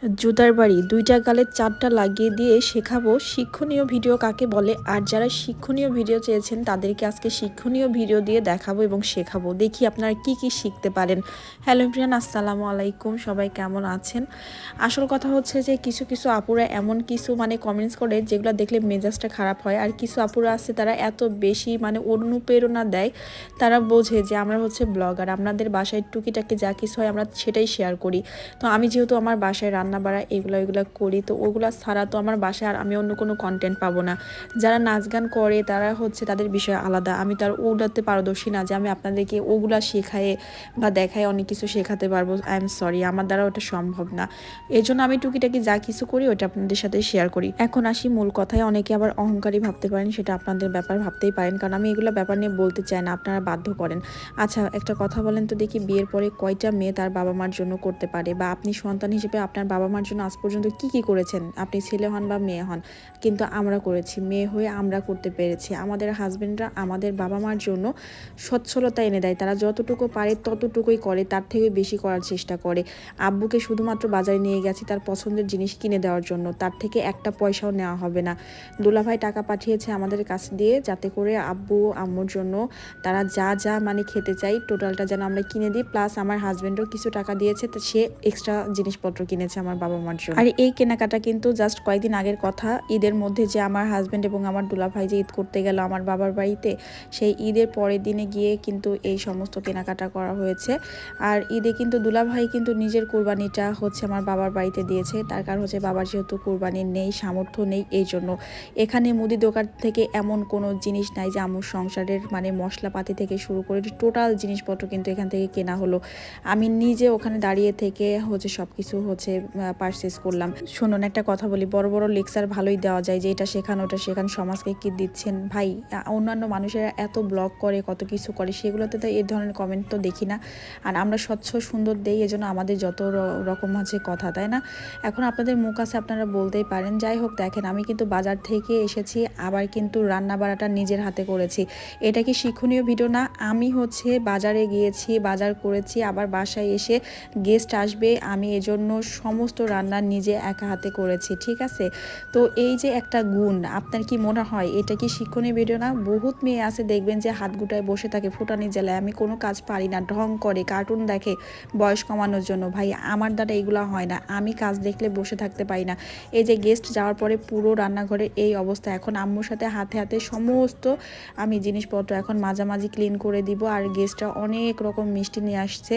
জুতার বাড়ি ২টা গালে ৪টা লাগিয়ে দিয়ে শেখাবো শিক্ষণীয় ভিডিও কাকে বলে। আর যারা শিক্ষণীয় ভিডিও চেয়েছেন তাদেরকে আজকে শিক্ষণীয় ভিডিও দিয়ে দেখাবো এবং শেখাবো। দেখি আপনারা কি কি শিখতে পারেন। হ্যালো এভরিওয়ান, আসসালামু আলাইকুম। সবাই কেমন আছেন? আসল কথা হচ্ছে যে কিছু কিছু আপুরা এমন কিছু কমেন্টস করে যেগুলো দেখলে মেজাজটা খারাপ হয়। আর কিছু আপুরা আছে তারা এত বেশি অনুপ্রেরণা দেয়, তারা বোঝে যে আমরা হচ্ছে ব্লগার, আপনাদের বাসায় টুকিটাকি যা কিছু হয় আমরা সেটাই শেয়ার করি। তো আমি যেহেতু আমার বাসায় রান্না বাড়া এগুলো করি, তো ওগুলা ছাড়া তো আমার বাসায় আর আমি অন্য কোনো কন্টেন্ট পাবো না। যারা নাচ গান করে তারা হচ্ছে তাদের বিষয় আলাদা, আমি তার ওগুলাতে পারদর্শী না যে আমি আপনাদেরকে ওগুলা শেখায় বা দেখায় অনেক কিছু শেখাতে পারবো। আই এম সরি, আমার দ্বারা ওটা সম্ভব না। এই জন্য আমি টুকিটাকি যা কিছু করি ওটা আপনাদের সাথে শেয়ার করি। এখন আসি মূল কথায়। অনেকে আবার অহংকারী ভাবতে পারেন, সেটা আপনাদের ব্যাপার, ভাবতেই পারেন, কারণ আমি এগুলো ব্যাপার নিয়ে বলতে চাই না, আপনারা বাধ্য করেন। আচ্ছা একটা কথা বলেন তো দেখি, বিয়ের পরে কয়টা মেয়ে তার বাবা মার জন্য করতে পারে? বা আপনি সন্তান হিসেবে আপনার বাবা মার জন্য আজ পর্যন্ত কি কি করেছেন? আপনি ছেলে হন বা মেয়ে হন, কিন্তু আমরা করেছি, মেয়ে হয়ে আমরা করতে পেরেছি। আমাদের হাজবেন্ডরা আমাদের বাবা মার জন্য সচ্ছলতা এনে দেয়, তারা যতটুকু পারে ততটুকুই করে, তার থেকে বেশি করার চেষ্টা করে। আব্বুকে শুধুমাত্র বাজারে নিয়ে গেছি তার পছন্দের জিনিস কিনে দেওয়ার জন্য, তার থেকে একটা পয়সাও নেওয়া হবে না। দুলাভাই টাকা পাঠিয়েছে আমাদের কাছ দিয়ে যাতে করে আব্বু আম্মুর জন্য তারা যা যা খেতে চাই টোটালটা যেন আমরা কিনে দিই। প্লাস আমার হাজব্যান্ডও কিছু টাকা দিয়েছে, তো সে এক্সট্রা জিনিসপত্র কিনেছে আমার বাবা মার জন্য। আর এই কেনাকাটা কিন্তু জাস্ট কয়েকদিন আগের কথা। ঈদের মধ্যে যে আমার হাজব্যান্ড এবং আমার দুলাভাই যে ঈদ করতে গেল আমার বাবার বাড়িতে, সেই ঈদের পরের দিনে গিয়ে কিন্তু এই সমস্ত কেনাকাটা করা হয়েছে। আর ঈদে কিন্তু দুলাভাই কিন্তু নিজের কুরবানিটা হচ্ছে আমার বাবার বাড়িতে দিয়েছে, তার কারণ হচ্ছে বাবার যেহেতু কুরবানি নেই, সামর্থ্য নেই, এই জন্য। এখানে মুদি দোকান থেকে এমন কোনো জিনিস নাই যে আমার সংসারের মশলাপাতি থেকে শুরু করে টোটাল জিনিসপত্র কিন্তু এখান থেকে কেনা হলো। আমি নিজে ওখানে দাঁড়িয়ে থেকে হচ্ছে সব কিছু হচ্ছে পারচেস করলাম। শুনুন একটা কথা বলি, বড় বড় লেকচার ভালোই দেওয়া যায় যে এটা শেখান ওটা শেখান, সমাজকে কি দিচ্ছেন ভাই। অন্যান্য মানুষেরা এত ব্লগ করে কত কিছু করে, সেগুলোতে তো এই ধরনের কমেন্ট তো দেখি না। আর আমরা স্বচ্ছ সুন্দর দেই, এজন্য আমাদের যত রকম হচ্ছে কথা, তাই না? এখন আপনাদের মুখ আছে, আপনারা বলতেই পারেন। যাই হোক, দেখেন আমি কিন্তু বাজার থেকে এসেছি, আবার কিন্তু রান্না বাড়াটা নিজের হাতে করেছি। এটা কি শিক্ষণীয় ভিডিও না? আমি হচ্ছে বাজারে গিয়েছি, বাজার করেছি, আবার বাসায় এসে গেস্ট আসবে, আমি এজন্য সমস্ত রান্না নিজে একা হাতে করেছি, ঠিক আছে? তো এই যে একটা গুণ, আপনার কি মনে হয় এটা কি শিক্ষণীয় ভিডিও না? বহুত মেয়ে আছে দেখবেন যে হাত গুটায় বসে থাকে, ফুটানি জেলায়, আমি কোনো কাজ পারি না, ঢং করে, কার্টুন দেখে বয়স কমানোর জন্য। ভাই আমার দ্বারা এগুলো হয় না, আমি কাজ দেখলে বসে থাকতে পারি না। এই যে গেস্ট যাওয়ার পরে পুরো রান্নাঘরের এই অবস্থা, এখন আম্মুর সাথে হাতে হাতে সমস্ত আমি জিনিসপত্র এখন মাঝামাঝি ক্লিন করে দিব। আর গেস্টরা অনেক রকম মিষ্টি নিয়ে আসছে,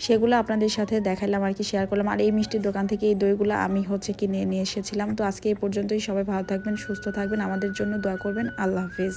সেগুলো আপনাদের সাথে দেখাইলাম আর কি, শেয়ার করলাম। আর এই মিষ্টির দোকান থেকে এই দইগুলো আমি হচ্ছে কিনে নিয়ে এসেছিলাম। তো আজকে এই পর্যন্তই, সবাই ভালো থাকবেন, সুস্থ থাকবেন, আমাদের জন্য দোয়া করবেন। আল্লাহ হাফিজ।